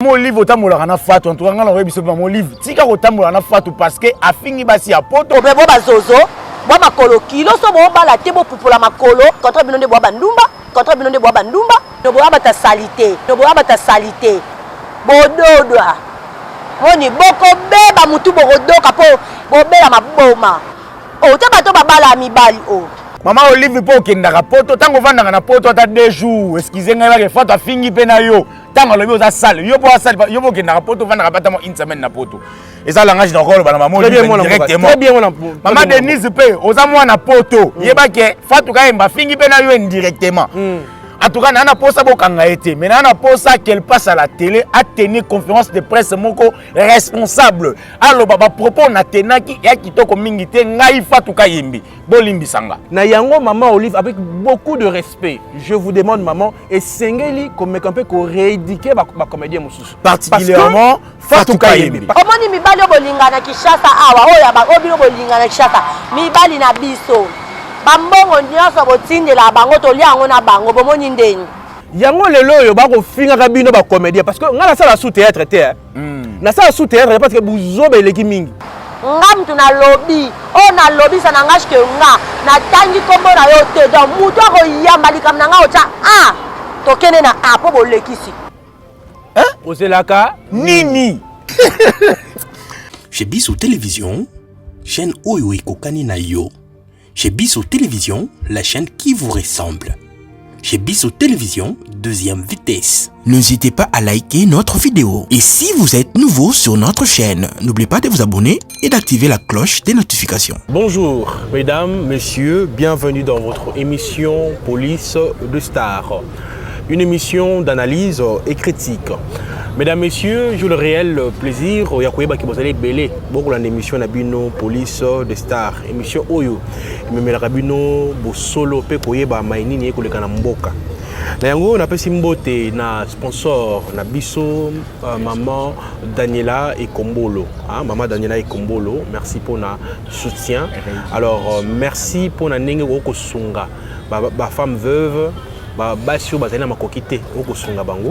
Mon livre otambola na Fatou en tout cas ngana oyebiso mon livre tika otambola na Fatou parce que afingi basi ya poto bo bazozo bo makolo kilo so bo bala te bo pupola makolo contre bino de bo bandumba contre bino de bo bandumba no bo abata salité bododwa moni boko beba mutu bokodoka po bobela maboma o te bato babala mibali o Maman Olive po okendaka poto tango vandaka na poto ata 2 jours excusez ngai ba Fatou afingi pe na yo tango lobi oza sale yo po asale yo po okendaka poto vandaka pata mo une semaine na poto eza langage na rolo bana maman directement très bien mon maman Denise pe oza mwana poto yeba ke Fatou KAYEMBE afingi pe na yo indirectement. En tout cas, on a posé mais on a posé qu'elle passe à la télé à tenir conférence de presse moko responsable. Alors baba propos na tenaki ya kitoko mingite ngai Fatou KAYEMBE bolimbi sanga. Na yango maman Olive avec beaucoup de respect. Je vous demande maman et sengeli comme un peu ko rééduquer ba comédien mususu. Particulièrement Fatou KAYEMBE. Omoni mibali obolinga na Kishasa awa oya ba obi obolinga na Kishasa mibali na biso. Bambongo nyonso botindela bango toliango na bango bomoni ndeni yango lelo oyo bako finga ka bino ba comédien parce que ngala sala sous théâtre te na sala sous théâtre parce que buzo beleki mingi ngam tu na lobby o na lobby sana ngashke nga na tangi kombo na yo te donc mutu ko yamba likam na nga ocha tokene na apo bolekisi ozelaka nini chez Basi Télévision chaîne oyo ekokani na yo. Chez Basi Télévision, la chaîne qui vous ressemble. Chez Basi Télévision, deuxième vitesse. N'hésitez pas à liker notre vidéo. Et si vous êtes nouveau sur notre chaîne, n'oubliez pas de vous abonner et d'activer la cloche des notifications. Bonjour, mesdames, messieurs, bienvenue dans votre émission Police de Stars. Une émission d'analyse et critique. Mesdames, messieurs, j'ai le réel plaisir de vous allez belé beaucoup l'émission Nabino Police de Stars. Émission Oyo. Mais la Rabino Bosolo pe koyeba mainini ko le kanamboka. Na yango na pesi mbote na sponsor na biso maman Daniela et Kombolo. Maman Daniela et Kombolo, merci pour na soutien. Alors merci pour na ndenge ko sunga ba femme veuve ba Basi bazali na makokite ko sunga bango.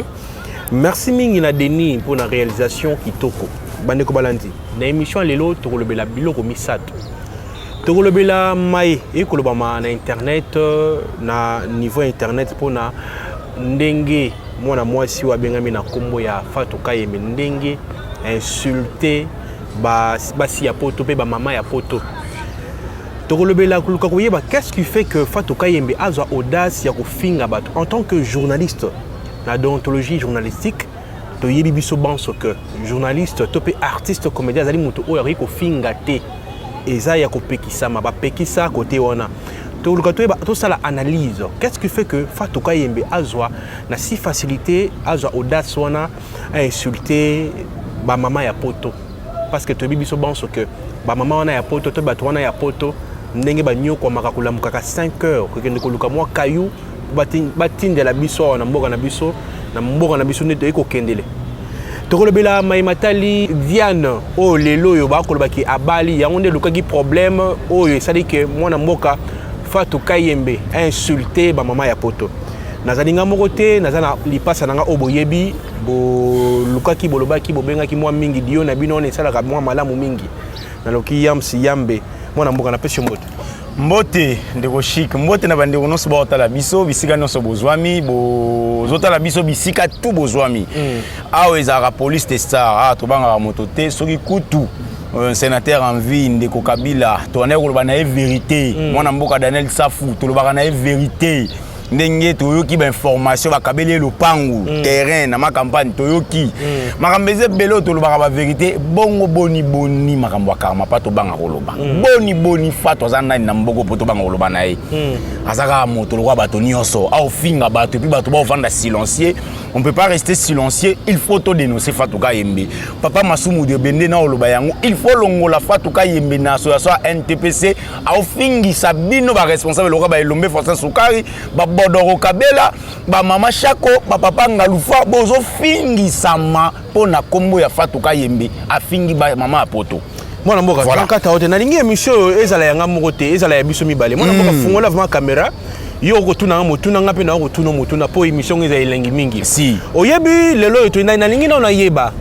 Merci mingi na Denise pour la réalisation kitoko. Bandeko balandi. Na émission lelo tokolobela biloko misato. Tokolobela mai ekolobama na internet na niveau internet pour na ndenge mwana mwasi wa bengami na kombo ya Fatou KAYEMBE ndenge insulter basi ya poto pe ba mama ya poto. Tokolobela kuluka koyeba qu'est-ce qui fait que Fatou KAYEMBE a audace ya kofinga bato en tant que journaliste. La déontologie journalistique, to yebi biso banso que journaliste, topé artiste, comédien, zali muto o yari ko fingate, eza ya ko pekisa ma ba pekisa côté wana. To to ça analyse. Qu'est-ce qui fait que Fatou KAYEMBE azwa na si facilité, azwa audace wana à insulter ba maman ya poto? Parce que to yebi biso banso que ba maman wana ya poto, to ba to wana ya poto, ndenge ba nyoko makakula mukaka 5 heures, ko kende ko luka mwa kayu. Batinde la biso na mboka na biso nete eko kendele tokolobela maimatali Diane o lelo yo bakolobaki abali yango nde lukaki problème oyo esali ke mwana mboka Fatou KAYEMBE insulté ba mama ya poto nazali nga moko te nazana lipasa nanga oboyebi bo lukaki bolobaki bobengaki mwa mingi dio na bino ne sala ka mwa malamu mingi na loki yamsi yambe mwana mboka na pesho mbote mbote ndeko chic mbote na bande kono so ba la biso bisika no so bozwami bozota la biso bisika tout bozwami awe za police de star to banga moto te soki kutu un sénateur en vie ndeko Kabila to na ko bana vérité mwana mboka Daniel Safu to lobaka na vérité ndenge toyoki ba information ba kabele lopangu terrain na ma campagne toyoki makambeze belo to lobaka ba vérité bongo boni makambo karma pa to banga koloba boni Fatou azana na mboko poto banga koloba na ye azaka moto lokwa bato nyonso a ofinga bato puis bato ba ofanda silencieux on peut pas rester silencieux il faut to dénoncer Fatou KAYEMBE papa Masumu de bende na oloba yango il faut longola Fatou KAYEMBE na association NTPC a ofingi sabino ba responsable lokwa ba elombe força sukari ba Bodoro Kabela, ba mama Chako, ba papa Ngalufa, bozo fingi sama pona kombo ya Fatou KAYEMBE, a fingi ba mama Poto. Mwana mboka, voilà. Kata ote na lingi émission ezala yanga moko te, ezala ya biso mibale. Mwana mboka fungola vraiment caméra. yo kotuna motuna ngape na kotuna motuna po émission eza elengi mingi. Si. Oyebi lelo to na lingi na yeba.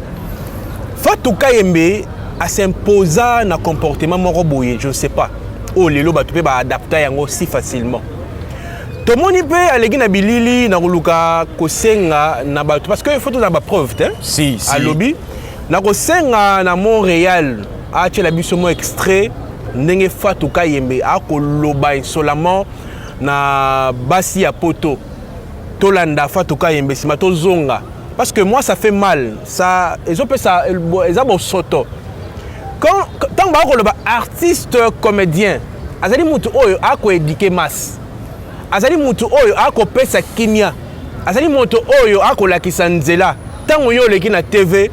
Fatou KAYEMBE a s'imposa na comportement moko boye, je ne sais pas. Oh lelo ba tupé ba adapter yango si facilement. Tomoni pe alegi na bilili na koluka kosenga na bato parce que il faut tout na ba preuve te. Si. À lobby na kosenga na Montréal a tche la biso mo extrait ndenge Fatou KAYEMBE a koloba insolemment na Basi ya Poto. Tolanda Fatou KAYEMBE sima to zonga. Parce que moi, ça fait mal. Ça, ils ont fait ça, ils ont soto. Quand on parle artiste comédien, azali mutu oyo ako éduquer masse. Azali mutu oyo ako pesa kimia. Azali mutu oyo ako lakisa nzela. Tangu yo leki na TV,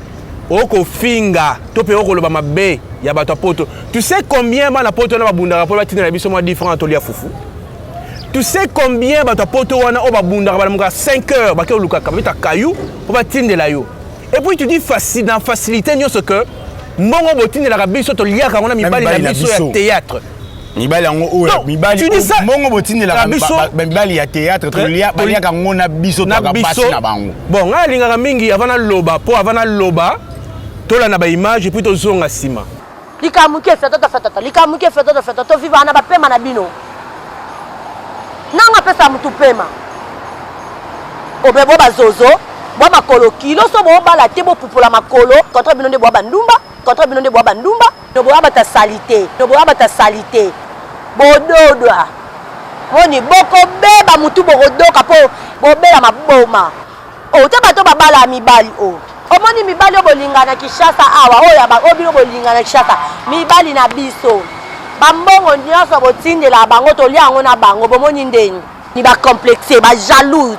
oko finga, tope oko loba mabe ya bato Poto. Tu sais combien ma na Poto na babunda rapport ba tinela biso moi différent to lia fufu. Tu sais combien bato Poto wana o babunda ba 5 heures ba ke luka kamita kayu pour ba tindela yo. Et puis tu dis facile dans facilité nyo ce que mbongo botindela ka biso to liaka ngona mibali na biso ya théâtre. Mibali yango oyo mibali mbongo botindela ka mibali ya théâtre to liaka ngona biso to ka basi na bango. Bon nga lingaka mingi avana loba po avana loba tola na ba image et puis to zonga sima. Likamuke fetata likamuke fetata to viva na ba pema na bino. Nanga pesa mutu pema obebo bazozo bo makolo kilo so bo bala te bo pupula makolo contre bino de bo bandumba contre bino de bo bandumba no bo abata salite bododwa woni boko beba mutu bokodoka po bobela maboma o te bato babala mibali o omoni mibali obolingana Kishasa awa oya ba obino bolingana Kishasa mibali na biso bambongo nyonso botindela bango to liango na bango bomoni ndeni ni ba complexé ba jalouse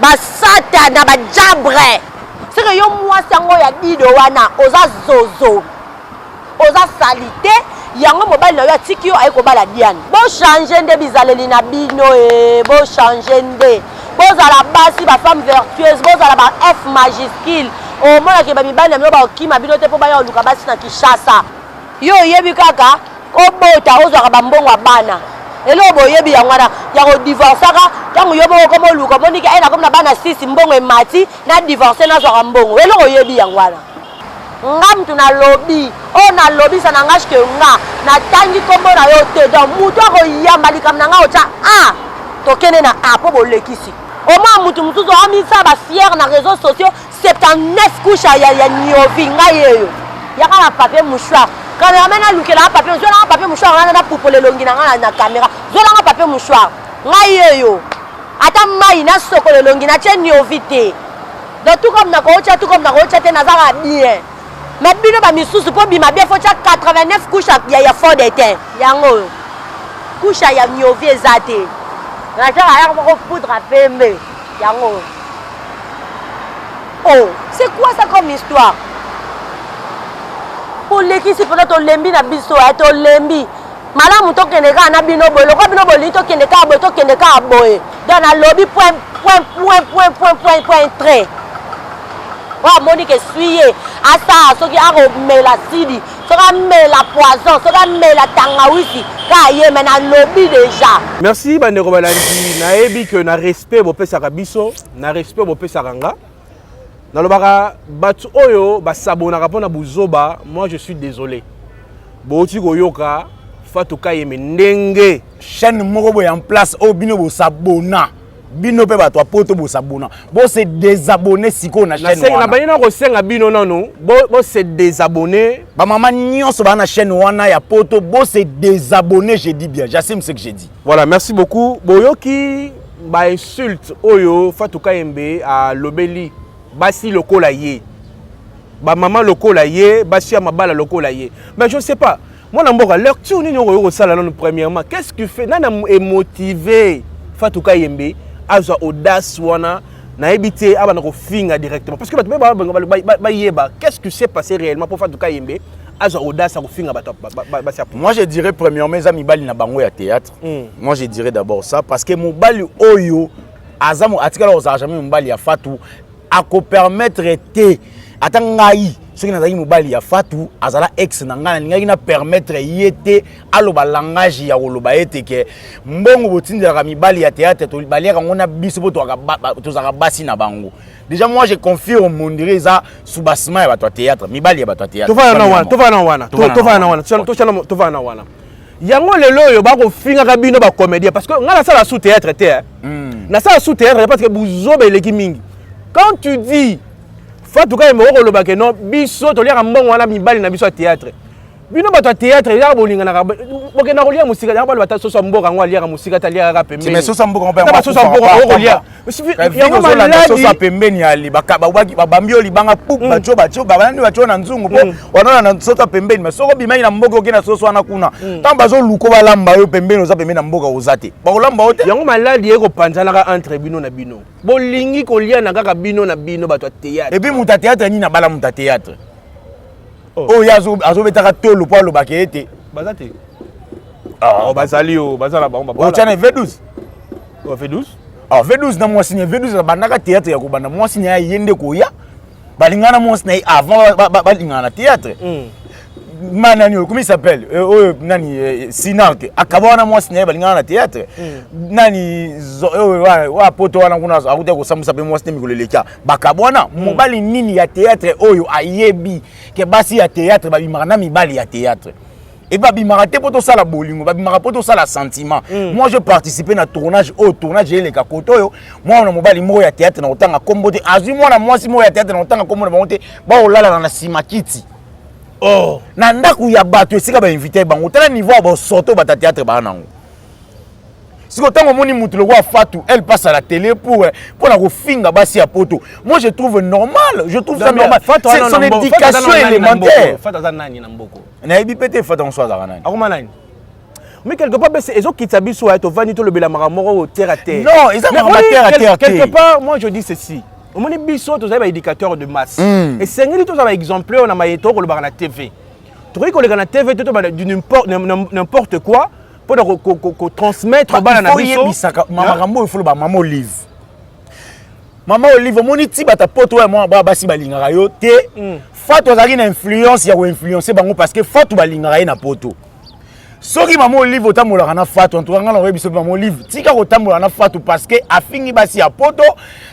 ba satana ba jabre c'est que yo mwasi yango ya bido wana oza zozo oza salite yango mobali na yo atiki yo ayeko bala diane bo changer nde bizaleli na bino bo changer nde bozala basi ba femme vertueuse bozala ba F majuscule o mona ke ba mibali na ba okima bino te po ba yo luka basi na Kishasa yo yebi kaka obota ozwaka bambongo bana elo boyebi yangwana ya ko divorcaka tangu yobo ko mo luka monike ena comme na bana 6 mbongo emati na divorcer na zwaka mbongo elo oyebi yangwana ngam tu na lobby o na lobby sana ngashke nga na tangi kombo na yo te donc mutu ko yamba likam na nga ocha to kene na po bolekisi o ma mutu mutu zo amisa ba fier na réseaux sociaux 79 couches ya nyovi nga yeyo yaka na papier mouchoir quand on amène à luquer la papier mouchoir on a pour le longi na caméra zo la papier mouchoir nga yeyo ata mai na soko le longi na tien nyovité donc tout comme na ko cha te na zara bien mais bino ba misusu po bima bien faut 89 couches ya fond d'éteint yango couche ya nyovi ezate na tara ya ko poudre pembe yango. Oh, c'est quoi ça comme histoire? Pour l'équipe, c'est peut-être lembi na biso, to lembi. Malamu to keneka na bino boy, lo ko bino boy to keneka boy. Dans la lobby point trait. Wa Monique suyer asa soki aro mela sidi, soka mela poison, soka mela tangawisi. KAYEMBE na lobby déjà. Merci bandeko balandi, na ebi que na respect bo pesa biso, na respect bo pesa nga. Na lobaka batu oyo ba sabona kapona buzoba, moi je suis désolé. Boti koyoka Fatou KAYEMBE ndenge chaîne moko boy en place o bino bo sabona. Bino pe bato Poto bo sabona. Bo se désabonner siko na chaîne wana. Na banina ko senga bino nanu, bo se désabonner. Ba maman nyonso ba na chaîne wana ya Poto, bo se désabonner, je dis bien. J'assume ce que j'ai dit. Voilà, merci beaucoup. Boyoki ba insulte oyo Fatou KAYEMBE a lobeli Basi lokola ye. Ba maman lokola ye, Basi mabala lokola ye. Mais je ne sais pas. Moi namboka lecture ni nyoko sala non premièrement. Qu'est-ce que fait nana est motivé Fatou KAYEMBE azwa audace wana na ebité abana ko finga directement parce que ba yeba qu'est-ce qui s'est passé réellement pour Fatou KAYEMBE azwa audace ko finga ba. Moi je dirais premièrement mes amis bali na bango ya théâtre. Moi je dirais d'abord ça parce que mon bali oyo azamo atikala ozala jamais mon bali ya Fatou ako permettre te atangai Ce qui n'a pas mobali ya Fatou azala ex nangana ninga na permettre yete aloba langage ya oloba ete ke mbongo botindela mibali ya théâtre to baliaka ngona biso bo to zaka basi na bango. Déjà moi je confie au monde ça soubassement ya bato théâtre mibali ya bato théâtre. To va na wana. Yango lelo yo ba ko finga ka bino ba comédien parce que ngala ça la sous théâtre té. Na ça sous théâtre parce que buzo ba eleki mingi. Quand tu dis Fatou KAYEMBE ko loba ke non biso to liaka mbongo wana mibali na biso théâtre. Bino bato théâtre ya bolinga na boke na kolia musika ya ba bata soso mboka ngo aliaka musika talia ka pembeni. Mais soso mboka on peut pas soso mboka ko kolia. Yango maladi soso pembeni ali ba bambio libanga pup bacho banani bacho na nzungu po wana na soso pembeni mais soko bimai na mboka okena soso wana kuna. Tamba zo luko balamba yo pembeni oza pembeni na mboka ozate. Ba kolamba ote. Yango maladi eko panzana ka entre bino na bino. Bolingi kolia na kaka bino na bino bato théâtre. Et puis muta théâtre ni na bala muta théâtre. Oh yazo azobetaka tolo po aloba ke ete bazate. Ah bazali o bazala ba on tient V12. On fait 12. Ah V12 na moi signé V12 bandaka théâtre ya ko banda moi signé ya yende ko ya balingana moi signé avant balingana théâtre. Manani comment il s'appelle nani Sinarte akabona moi signé balingana théâtre. Nani wa poto wana kuna akuta ko samusa pe moi signé mikoleleka bakabona mobali nini ya théâtre oyo ayebi ke basi ya théâtre babimaka mibali ya théâtre. Et babimaka te poto sala bolingo babimaka poto sala sentiment. Moi je participais na tournage au tournage les kakoto yo moi on mobali mo ya théâtre na otanga kombote azui moi na moi si mo ya théâtre na otanga kombote monte ba olala na simakiti. Oh na ndaku ya bato esika ba invité bango tala niveau ba soto ba théâtre ba nango. Si autant moni mutu le roi Fatou, elle passe à la télé pour la refinga basi à poto. Moi je trouve normal, je trouve ça normal. C'est son éducation élémentaire. Fatou nani na mboko. Na ebi pété Fatou soit za nani. Akoma nani. Mais quelque part c'est ezo kitsabiso to vani to le bela makamoko au terre à terre. Non, ils ont terre à terre. Quelque part moi je dis ceci. Au moni biso to za ba éducateur de masse. Et sengeli to za ba exemplaire on a mayeto ko le ba na TV. Tu vois ko le na TV to ba n'importe quoi. Pour transmettre maman il faut ba maman Olive. Maman Olive moni ti bata poto moi basi balingaka yo te. Fatou azaki na influence ya ko influencer bango parce que Fatou balingaka na poto. Soki maman Olive otambola na Fatou en tout cas ngana biso maman Olive tika kotambola na Fatou parce que afingi basi ya poto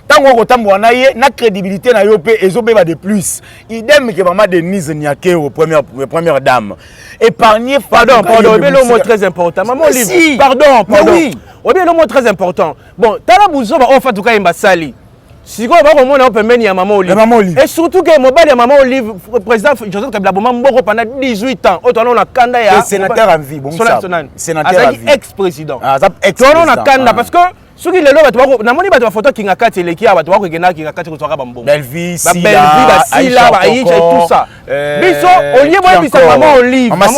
tango kotambola na ye na crédibilité na yo pe ezobeba de plus. Idem que maman Denise Niake au première dame. Épargner pardon le mot très important maman Olive si. Pardon oui obi le mot très important bon tala buzo ba on Fatou KAYEMBE sali siko ba ko mona pembeni ya maman Olive et surtout que mobile ya maman Olive président Joseph Kabila Boma mboko pendant 18 ans auto na kanda ya sénateur en vie Bongisa sénateur en vie ex-président on na kanda parce que soki lelo bato na moni bato ba photo kinga kati eleki ya bato ba ko kena kinga kati ko soka ba mbongo belle vie Sila ba Aïcha et tout ça biso Olivier boy bisa maman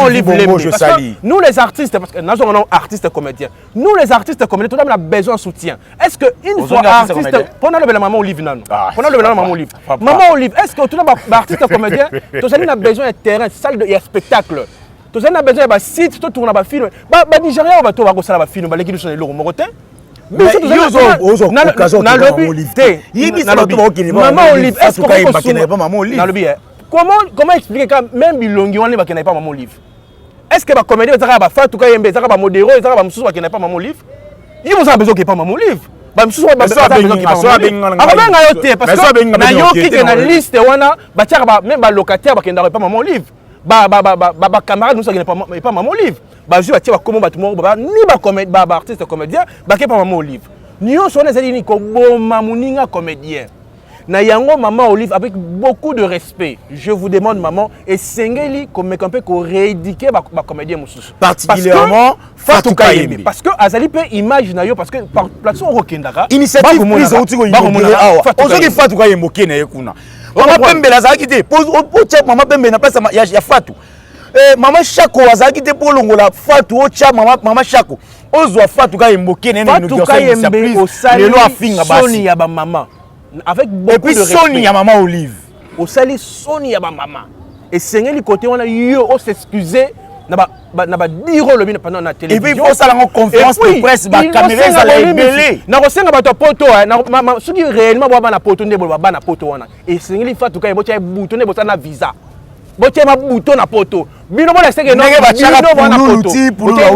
Olive lembe parce que nous les artistes parce que nous sommes artistes comédiens nous les artistes comédiens tout le monde a besoin de soutien est-ce que une fois artiste pendant le maman Olive nano pendant le maman Olive est-ce que tout le monde artiste comédien tout ça a besoin de terrain salle de spectacle tout ça a besoin de site tout tourner ba film ba Nigeria ba to ba ko sala ba film ba leki so le morotin maman Olive est-ce comment expliquer quand même bilongi on ne pas maman Olive est-ce que ba comédien ça ba Fatou KAYEMBE ça ba modéro ça ba mususu ba pas maman Olive il vous a besoin que pas maman Olive ba mususu ba besoin que pas maman Olive parce que na yo ki na liste wana ba tiaka ba même ba locataire ba kenda pas maman Olive ba camarade nous ça pas maman Olive ba ju ba tia ba comment ba tout monde ba ni ba comédien ba artiste comédien ba ke pas maman Olive ni on sonne ezali ni ko boma muninga comédien na yango maman Olive avec beaucoup de respect je vous demande maman et sengeli comme un peu ko rééduquer ba comédien mususu particulièrement Fatou KAYEMBE parce que azali pe image na yo parce que par plateau rokendaka initiative prise outi ko inaugurer awa ozoki Fatou KAYEMBE okene yekuna Maman Pembe la zaki te pour check maman Pembe na place ya Fatou maman Chako azaki te pour longola Fatou o cha maman Chako ozwa Fatou KAYEMBE okene na inauguration au sali Soni ya ba maman avec beaucoup de respect Soni ya maman Olive au sali Soni ya ba maman et sengeli côté on a yo o s'excuser na ba ba dire le pendant la télévision. Et puis il faut ça la conférence de presse ba caméra ça la ébélé. Na kosenga bato poto na soki réellement ba na poto ndebo ba na poto wana. Et sengeli Fatou ka botia bouton ne botia na visa. Botia ma bouton na poto. Bino bona senge no ba na poto.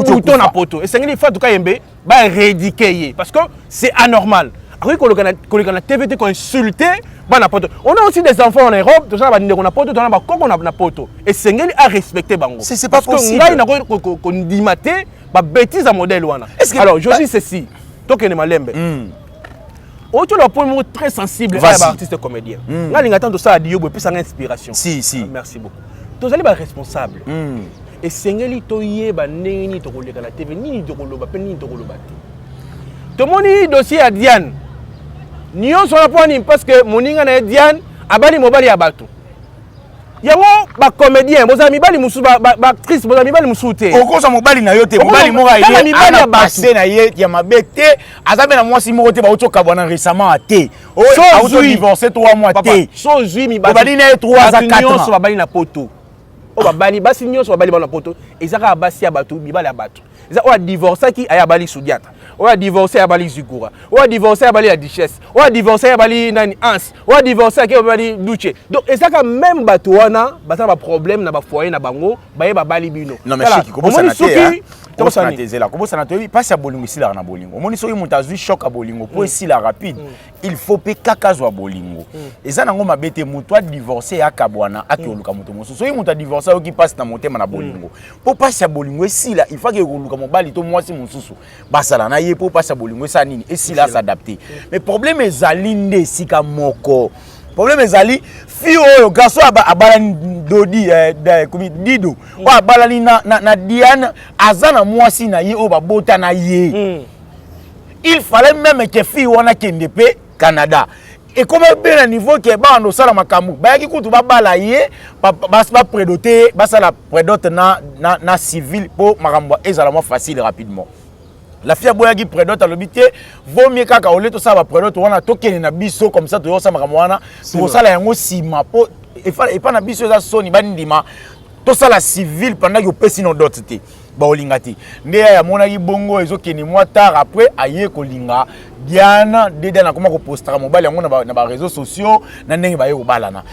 Bouton na poto. Et sengeli Fatou KAYEMBE ba rédiquer parce que c'est anormal. Après qu'on a TVT qu'on insulté, on a aussi des enfants en Europe, tout ça va dire qu'on a poto, on a comment on a poto. Et Sengeli a respecté bango. C'est pas possible. Parce que qu'on dit maté, ba bêtise à modèle wana. Alors je dis ceci, toi qui ne malembe. Autre le point très sensible à l'artiste comédien. Là il attend tout ça à Dio puis ça inspiration. Si. Merci beaucoup. Tous allez ba responsable. Et Sengeli to yeba neni to koleka la TV ni to koloba pe ni to koloba. Tout le monde dossier à Diane. Nous sommes là parce que moninga na Diane abali mobali abatu. Yango ba comédien, bozami bali musu ba actrice, bozami bali musute. Okosa mobali na yote, mobali mora ile ana passé na ye ya mabete, azabe na mwasi moko te ba otoka bwana récemment até. O auto divorcé 3 mois té. So zui mi bali na 3 à 4 ans. So babali na poto. O babali basi nyonso babali na poto, ezaka basi abatu, bibali abatu. Ezaka o divorcé ki ayabali sudiata. On a divorcé à Bali Zugura, on a divorcé à Bali la Duchesse, on a divorcé à Bali Nani Hans, on a divorcé à Bali Duce. Donc, et ça, quand même, Batouana, un problème, na foyer, na bango, Bali Bino. Non, mais c'est comment ça n'a été? Comment ça n'a été là? Comment ça n'a été? Pas si à Bolingo ici, là, na Bolingo. Mon histoire, il m'a vu choc à Bolingo. Pour ici, la rapide, il faut payer cacazo à Bolingo. Et ça, n'a pas bête, toi divorcé à Kabouana, à Kioluka Motomoso. So, il m'a divorcé à qui passe dans mon thème à Bolingo. Pour passer à Bolingo ici, là, il faut que Kioluka Mobali, toi, moi, c'est mon sous. Basala, na pour passer à Bolingo, ça nini. Et si là, s'adapter. Mais problème est Zalinde, si Kamoko. Problème est ali fio yo garçon abala dodi dido o abala ni na Diane azana mwasi na ye o babota na ye. Il fallait même que fille wana kende pe Canada. Et comme bien à niveau que ba no sala makambu ba ki kutu ba bala ye ba prédoter ba sala prédote na civil pour makambo ezala mo facile rapidement. La fille boyagi prédote à l'obité vaut mieux kaka ole to ça va prédote wana tokene na biso comme ça to yo sa makamwana pour ça la yango sima po et pas na biso za soni bandima to ça la civil pendant que pesi no dot te ba olingati nde ya mona ki bongo ezokeni moi tard après aye kolinga Diana dede na comment ko postera mobile yango na ba réseaux sociaux na ndenge ba ye ko balana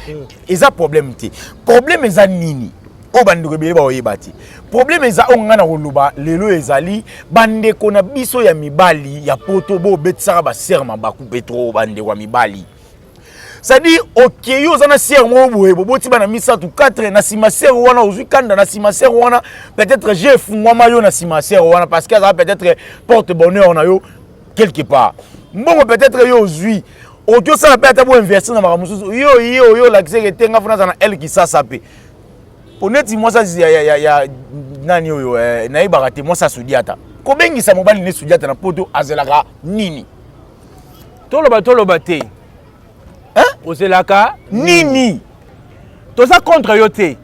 eza problème te problème eza nini o bandeko bele ba oyebati problème eza onga na koloba lelo ezali bandeko na biso ya mibali ya poto bo betsaka ba serma ba couper trop bandeko ya mibali. C'est-à-dire OK yo za na sermo boye boti bana misa tu 4 na sima ser wana ozui kanda na sima ser wana peut-être j'ai fungwa mayo na sima ser wana parce que ça peut-être porte bonheur na yo quelque part. Mbongo peut-être yo ozui OK ça peut-être bo investir na makamusu yo la kiseke tenga funa za na elle qui ça sapé. Honnêtement moi ça ya nani oyo na ibakate moi ça sudiata ko bengisa mobali ne sudiata na poto azelaka nini toloba te hein ozelaka nini to ça contre yo te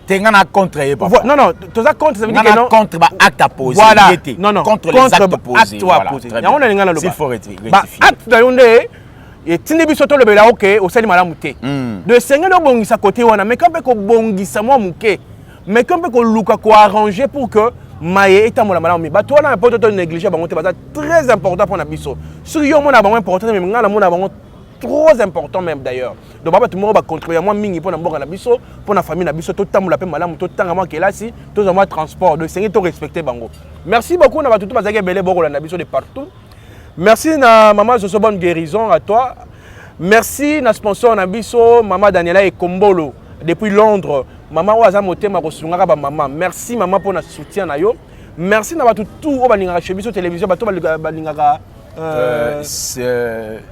tenga na contre ye papa non to ça contre ça veut dire que non contre ba acte à poser voilà non contre les actes posés voilà ya on a ngana loba c'est faut rectifier acte da yonde et tindi biso to lebela OK osali malamu te de sengelo bongisa côté wana mais quand ko bongisa moi muke mais quand ko luka ko arranger pour que maye eta mola malamu ba to na pas to négliger bango te ba très important pour na biso sur yo mona bango important mais ngala mona bango trop important même d'ailleurs donc ba tout le monde va contribuer moi mingi pour na mboka na biso pour na famille na biso to tamula pe malamu to tanga moi kelasi to za moi transport de sengelo to respecter bango merci beaucoup na ba tout bazake belé boko na biso de partout. Merci na maman Zoso bonne guérison à toi. Merci na sponsor na biso maman Daniela et Kombolo depuis Londres. Maman waza motema ko sungaka ba maman. Merci maman pour na soutien na yo. Merci na batu tout o balinga chez biso télévision bato balingaka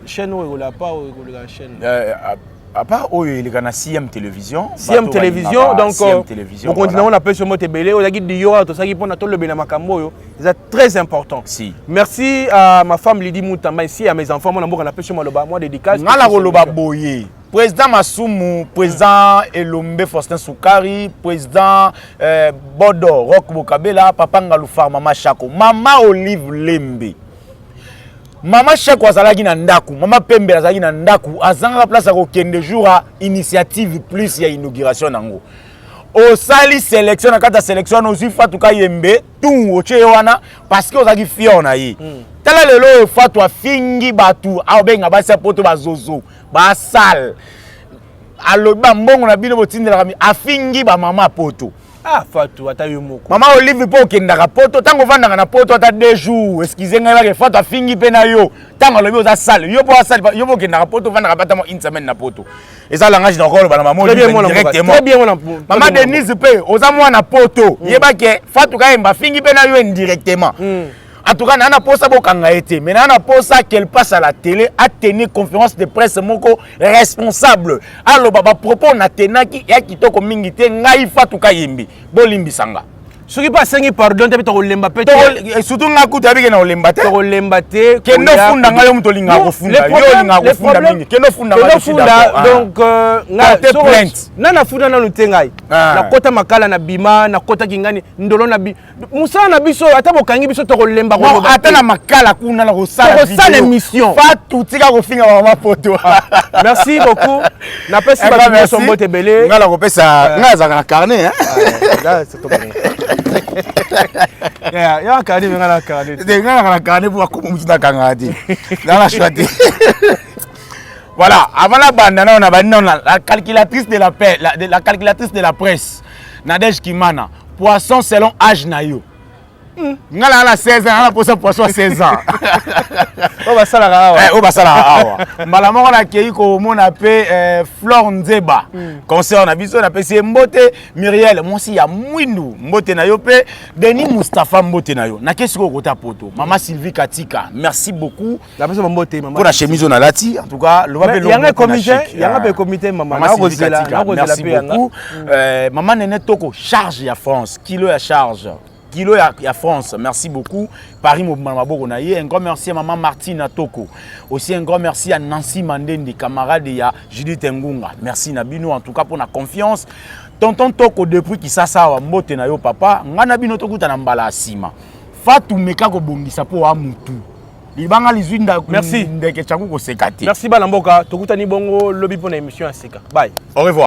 chaîne o la pas o la chaîne. À part il y a CM télévision. CM télévision donc on continue on appelle ce mot tebele o yaki diyo to saki pona to le bena makambo yo. C'est très important. Si. Merci à ma femme Lydie Moutamba ici à mes enfants mon amour on appelle ce Maloba moi dédicace. Ngala koloba boye. Président Masumu, président Elombe Faustin Soukari, président Bodo Rock Bokabela, papa Ngaloufa, maman Chako, maman Olive Lembe. Maman Chako azalaki na ndaku, maman Pembe azalaki na ndaku, azanga place ko kende jour à initiative plus ya inauguration nango. au sali sélection na kata sélection aussi Fatou KAYEMBE tout oche wana parce que ozaki fier na yi tala lelo Fatou afingi batu abenga basi poto bazozo ba sal aloba mbongo na bino botindela kami afingi ba mama poto. Ah, Fatou, ata yomoko. Mama Olive po kendaka poto tango vandanga na poto ata 2 jours. Excusez nga ke Fatou afingi pe na yo. Tango lobi oza sale. Yo po sale, yo po kendaka poto vandanga pata mo une semaine na poto. Eza langage na kolo bana mama Olive directement. Très bien mon Mama Denise pe oza mwana poto. Yeba ke Fatou KAYEMBE afingi pe na yo indirectement. En tout cas, nana posa bokanga été, mais nana posa qu'elle passe à la télé a tenu conférence de presse moko responsable. Alors baba propos na tenaki ya kitoko mingi te ngai Fatou KAYEMBE bolimbi sanga. Soki pas sengi pardon te to lemba pe surtout nga kuta bike na olemba te. To lemba te. Kendo funda nga yo mto linga ko funda. Yo linga ko funda mingi. Kendo funda nga funda donc nga te plainte. Nana funda na lutengai. Na kota makala na bima na kota kingani ndolo na bi. Musa na biso ata bokangi biso to lemba ko. Ata na makala kuna na ko sala video. Ko sala émission. Fatou tika ko finga mama poto. Merci beaucoup. Na pesi ba biso mbote belé. Nga la ko pesa nga za na carnet hein. C'est tout bon. Ya kadi menga na kadi. De nga na kadi pour ko mutuna kangadi. Dans la choix. Voilà, avant la bande on a la calculatrice de la calculatrice de la presse. Nadège Kimana. Poisson selon âge na yo. Nga la 16 ans, on a posé poisson à 16 ans. On va ça là. On va ça là. Mbala moko na kei ko mona pe Flore Nzeba. Concert na biso na pe c'est Mbote Muriel, moi si ya mwindu Mbote na yo pe Denis Mustafa Mbote na yo. Na kesi ko kota poto. Maman Sylvie Katika, merci beaucoup. La personne Mbote maman. Pour la chemise on a lati, en tout cas, le va pe il y a un comité, maman. Merci beaucoup. Maman Nene Toko charge ya France, kilo ya charge. Kilo ya France, merci beaucoup. Paris Maboko Naye, un grand merci à maman Martine Toko. Aussi un grand merci à Nancy Mandendi, camarade ya Judith Ngunga. Merci Nabino en tout cas pour la confiance. Tonton Toko depuis qui ça wa mbote na yo papa, ngana bino Toko ta mbala asima. Fatou meka ko Bongisa po amutu. Libanga lizuinda merci ndeke changu ko sekati. Merci Balamboka, Tokutani bongo lobby pour l'émission à Seka. Bye. Au revoir.